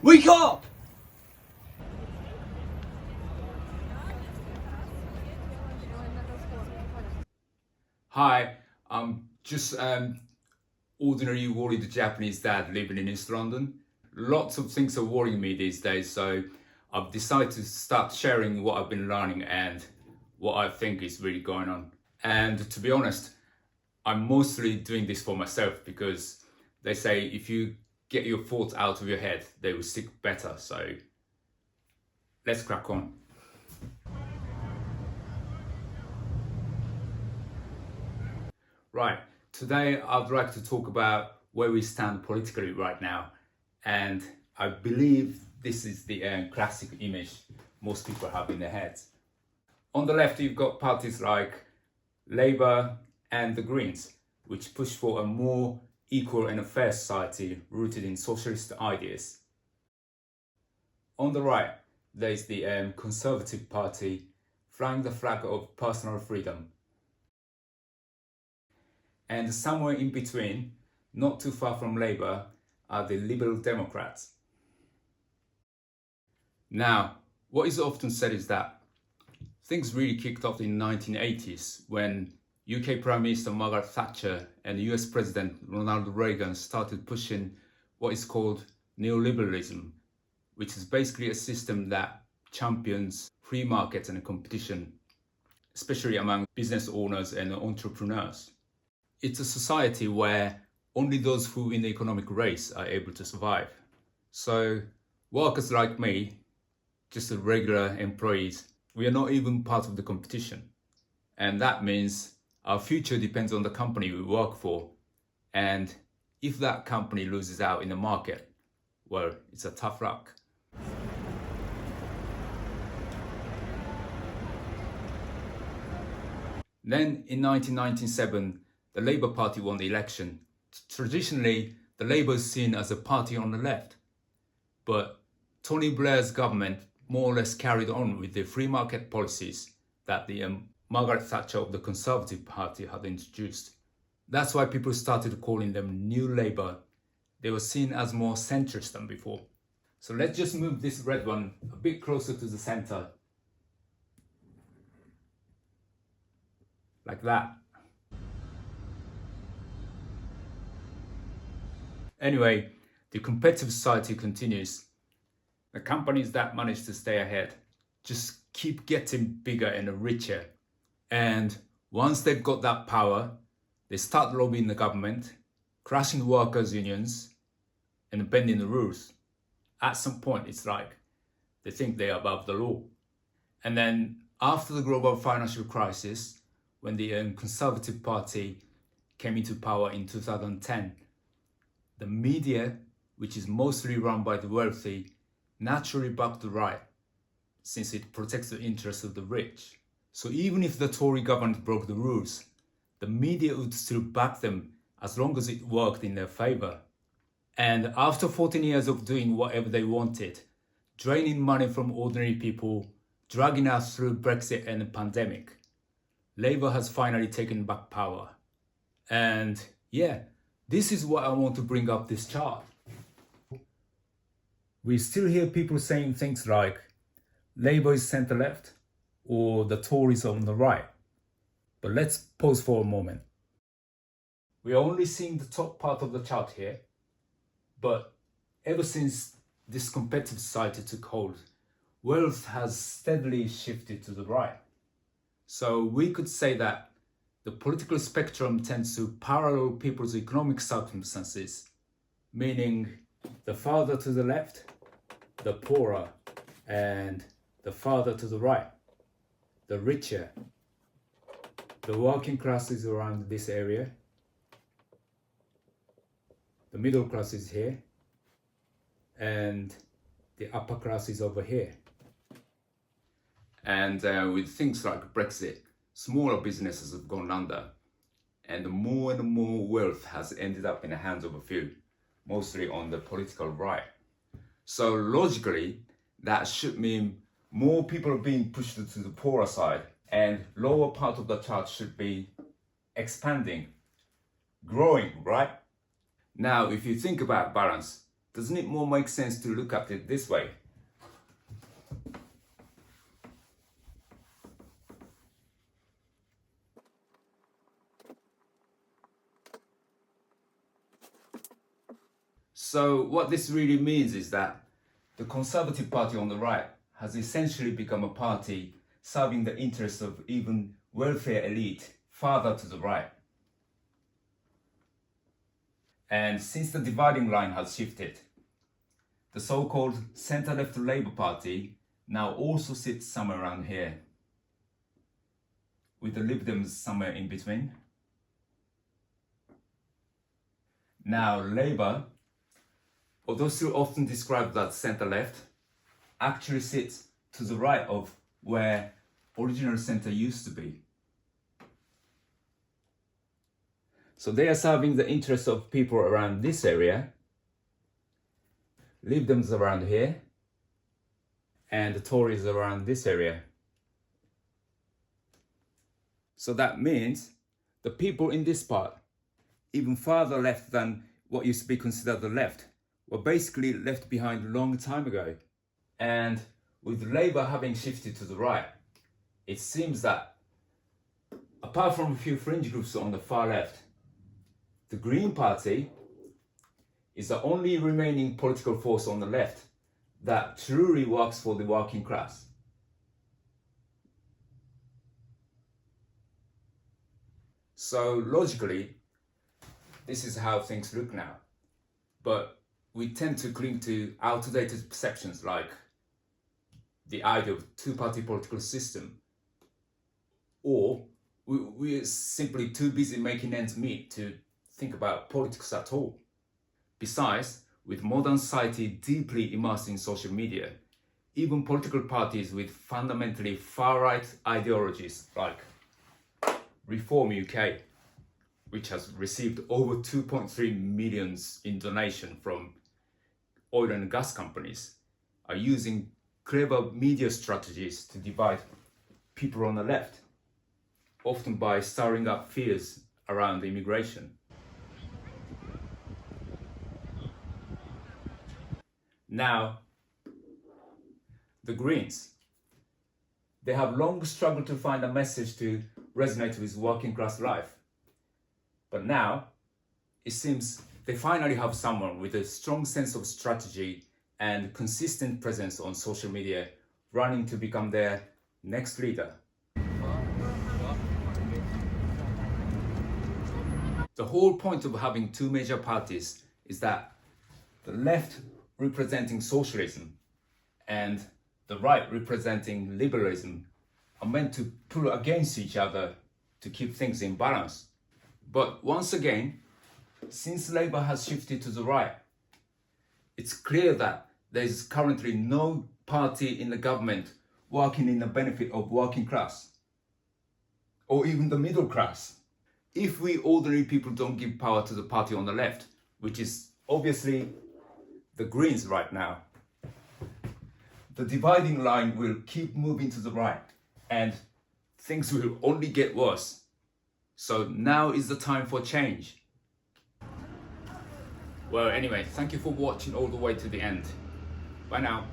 Wake up! Hi, I'm just ordinary worried Japanese dad living in East London. Lots of things are worrying me these days, so I've decided to start sharing what I've been learning and what I think is really going on. And to be honest, I'm mostly doing this for myself because they say if you get your thoughts out of your head, they will stick better. So let's crack on. Right, today I'd like to talk about where we stand politically right now. And I believe this is the classic image most people have in their heads. On the left, you've got parties like Labour and the Greens, which push for a more equal and fair society rooted in socialist ideas. On the right, there's the Conservative Party flying the flag of personal freedom. And somewhere in between, not too far from Labour, are the Liberal Democrats. Now, what is often said is that things really kicked off in the 1980s when UK Prime Minister Margaret Thatcher and US President Ronald Reagan started pushing what is called neoliberalism, which is basically a system that champions free markets and competition, especially among business owners and entrepreneurs. It's a society where only those who in the economic race are able to survive. So workers like me, just the regular employees, we are not even part of the competition. And that means our future depends on the company we work for. And if that company loses out in the market, well, it's a tough luck. Then in 1997, the Labour Party won the election. Traditionally, the Labour is seen as a party on the left. But Tony Blair's government more or less carried on with the free market policies that the Margaret Thatcher of the Conservative Party had introduced. That's why people started calling them New Labour. They were seen as more centrist than before. So let's just move this red one a bit closer to the centre. Like that. Anyway, the competitive society continues. The companies that manage to stay ahead just keep getting bigger and richer. And once they've got that power, they start lobbying the government, crashing workers' unions, and bending the rules. At some point, it's like they think they're above the law. And then after the global financial crisis, when the Conservative Party came into power in 2010, the media, which is mostly run by the wealthy, naturally backed the right, since it protects the interests of the rich. So even if the Tory government broke the rules, the media would still back them as long as it worked in their favour. And after 14 years of doing whatever they wanted, draining money from ordinary people, dragging us through Brexit and the pandemic, Labour has finally taken back power. And yeah, this is what I want to bring up this chart. We still hear people saying things like Labour is centre-left or the Tories are on the right. But let's pause for a moment. We're only seeing the top part of the chart here, but ever since this competitive society took hold, wealth has steadily shifted to the right. So we could say that the political spectrum tends to parallel people's economic circumstances, meaning the farther to the left, the poorer, and the farther to the right, the richer. The working class is around this area, the middle class is here, and the upper class is over here. And with things like Brexit, smaller businesses have gone under, and more wealth has ended up in the hands of a few, mostly on the political right. So logically, that should mean more people are being pushed to the poorer side, and lower part of the chart should be expanding, growing, right? Now, if you think about balance, doesn't it more make sense to look at it this way? So what this really means is that the Conservative Party on the right has essentially become a party serving the interests of even welfare elite farther to the right. And since the dividing line has shifted, the so-called centre-left Labour Party now also sits somewhere around here, with the Lib Dems somewhere in between. Now, Labour, although still often described as centre-left, actually sits to the right of where original centre used to be. So they are serving the interests of people around this area, Lib Dems around here, and the Tories around this area. So that means the people in this part, even farther left than what used to be considered the left, were basically left behind a long time ago. And with Labour having shifted to the right, it seems that, apart from a few fringe groups on the far left, the Green Party is the only remaining political force on the left that truly works for the working class. So logically, this is how things look now. But we tend to cling to outdated perceptions like the idea of two-party political system, or we're simply too busy making ends meet to think about politics at all. Besides, with modern society deeply immersed in social media, even political parties with fundamentally far-right ideologies like Reform UK, which has received over 2.3 million in donation from oil and gas companies, are using clever media strategies to divide people on the left, often by stirring up fears around immigration. Now, the Greens, they have long struggled to find a message to resonate with working class life. But now, it seems they finally have someone with a strong sense of strategy and consistent presence on social media running to become their next leader. The whole point of having two major parties is that the left representing socialism and the right representing liberalism are meant to pull against each other to keep things in balance. But once again, since Labour has shifted to the right, it's clear that there is currently no party in the government working in the benefit of working class, or even the middle class. If we ordinary people don't give power to the party on the left, which is obviously the Greens right now, the dividing line will keep moving to the right and things will only get worse. So now is the time for change. Well, anyway, thank you for watching all the way to the end. Bye now.